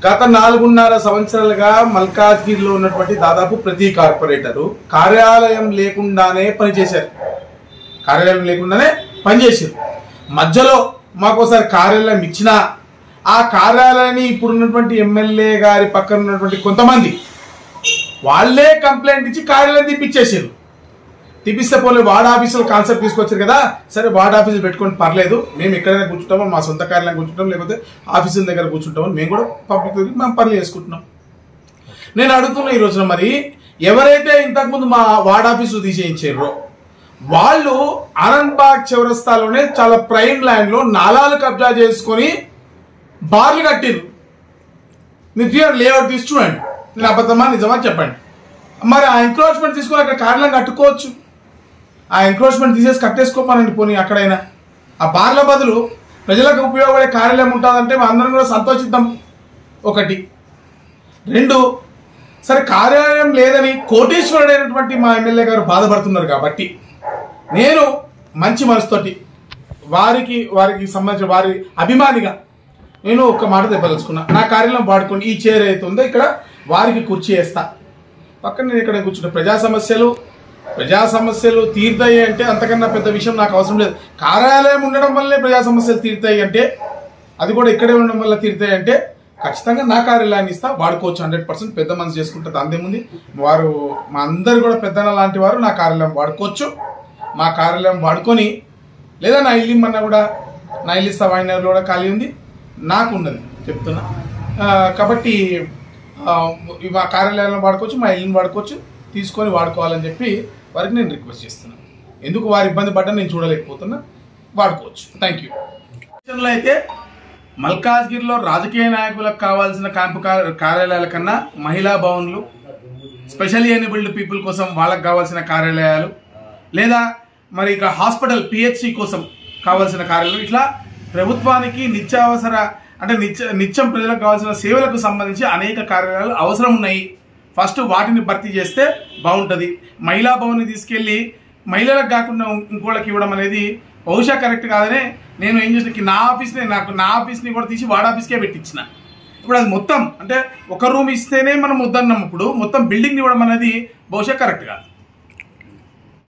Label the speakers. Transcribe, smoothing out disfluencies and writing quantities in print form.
Speaker 1: గత 4.5 సంవత్సరాలుగా మల్కాజ్గిరిలో ఉన్నటువంటి దాదాపు ప్రతి కార్పొరేటరు కార్యాలయం లేకుండానే పనిచేశారు. మధ్యలో మాకోసారి కార్యాలయం ఇచ్చినా ఆ కార్యాలయాన్ని ఇప్పుడున్నటువంటి ఎమ్మెల్యే గారి పక్కన ఉన్నటువంటి కొంతమంది వాళ్ళే కంప్లైంట్ ఇచ్చి కార్యాలయం తీపిచ్చేసారు. తీపిస్తే పోలే వార్డ్ ఆఫీసులో కాన్సెప్ట్ తీసుకొచ్చారు కదా, సరే వార్డ్ ఆఫీసులు పెట్టుకొని పర్లేదు, మేము ఎక్కడైనా కూర్చుంటామో మా సొంత కార్యాలయం కూర్చుంటాం, లేకపోతే ఆఫీసుల దగ్గర కూర్చుంటామని మేము కూడా పబ్లిక్ మేము పనులు చేసుకుంటున్నాం. నేను అడుగుతున్నా ఈ రోజున, మరి ఎవరైతే ఇంతకుముందు మా వార్డ్ ఆఫీసు తీసేయించారో వాళ్ళు ఆనంద్బాగ్ చౌరస్తాలోనే చాలా ప్రైమ్ ల్యాండ్లో నాలాలు కబ్జా చేసుకొని బార్లు కట్టిరు. మీరు లేఅవుట్ తీసి చూడండి, నేను అబద్ధమా నిజమా చెప్పండి. మరి ఆ ఎంక్రోచ్మెంట్ తీసుకొని అక్కడ కార్యాలయం కట్టుకోవచ్చు, ఆ ఎంక్రోచ్మెంట్ తీసేసి కట్టేసుకోమనండి. పోనీ అక్కడైనా ఆ బార్ల బదులు ప్రజలకు ఉపయోగపడే కార్యాలయం ఉంటుందంటే అందరం కూడా సంతోషిద్దాం. 1. 2, సరే కార్యాలయం లేదని కోటేశ్వరుడైనటువంటి మా ఎమ్మెల్యే గారు బాధపడుతున్నారు కాబట్టి నేను మంచి మనసుతోటి వారికి సంబంధించిన వారి అభిమానిగా నేను ఒక్క మాట చెప్పదలుచుకున్నా. నా కార్యాలయం వాడుకొని ఈ చైర్ అయితే ఉందో ఇక్కడ వారికి కుర్చీ వేస్తా, పక్కన నేను ఇక్కడ కూర్చుంటా. ప్రజా సమస్యలు తీరుతాయి అంటే అంతకన్నా పెద్ద విషయం నాకు అవసరం లేదు. కార్యాలయం ఉండడం వల్లే ప్రజా సమస్యలు తీరుతాయి అంటే, అది కూడా ఇక్కడే ఉండడం వల్ల తీరుతాయి అంటే ఖచ్చితంగా నా కార్యాలయాన్ని ఇస్తా, వాడుకోవచ్చు. 100% పెద్ద మనసు చేసుకుంటుంది. అంతేముంది, వారు మా అందరు కూడా పెద్దన లాంటి వారు నా కార్యాలయం వాడుకోవచ్చు. మా కార్యాలయం వాడుకొని, లేదా నా ఇల్లు ఇమ్మన్నా కూడా నా ఇల్లు ఇస్తా, వాయినర్లో కూడా ఖాళీ ఉంది, నాకు ఉన్నది చెప్తున్నా. కాబట్టి మా కార్యాలయాలను వాడుకోవచ్చు, మా ఇల్లుని వాడుకోవచ్చు, తీసుకొని వాడుకోవాలని చెప్పి వారికి నేను రిక్వెస్ట్ చేస్తున్నాను. ఎందుకు వారి ఇబ్బంది పడ్డా నేను చూడలేకపోతున్నా, వాడుకోవచ్చు. Thank you. అయితే మల్కాజ్గిరిలో రాజకీయ నాయకులకు కావాల్సిన క్యాంపు కార్యాలయాల కన్నా మహిళా భవన్లు, స్పెషల్లీ ఎనేబుల్డ్ పీపుల్ కోసం వాళ్ళకు కావాల్సిన కార్యాలయాలు, లేదా మరి ఇక హాస్పిటల్ పిహెచ్సి కోసం కావాల్సిన కార్యాలయాలు, ఇట్లా ప్రభుత్వానికి నిత్యం ప్రజలకు కావాల్సిన సేవలకు సంబంధించి అనేక కార్యాలయాలు అవసరం ఉన్నాయి. ఫస్ట్ వాటిని భర్తీ చేస్తే బాగుంటుంది. మహిళా భవన్ని తీసుకెళ్లి మహిళలకు కాకుండా ఇంకోళ్ళకి ఇవ్వడం అనేది బహుశా కరెక్ట్ కాదనే నేను ఏం చేసిన, నా ఆఫీస్ని కూడా తీసి వార్డ్ ఆఫీస్కే పెట్టించిన. ఇప్పుడు అది మొత్తం అంటే ఒక రూమ్ ఇస్తేనే మనం వద్దన్నాం, ఇప్పుడు మొత్తం బిల్డింగ్ ఇవ్వడం అనేది బహుశా కరెక్ట్ కాదు.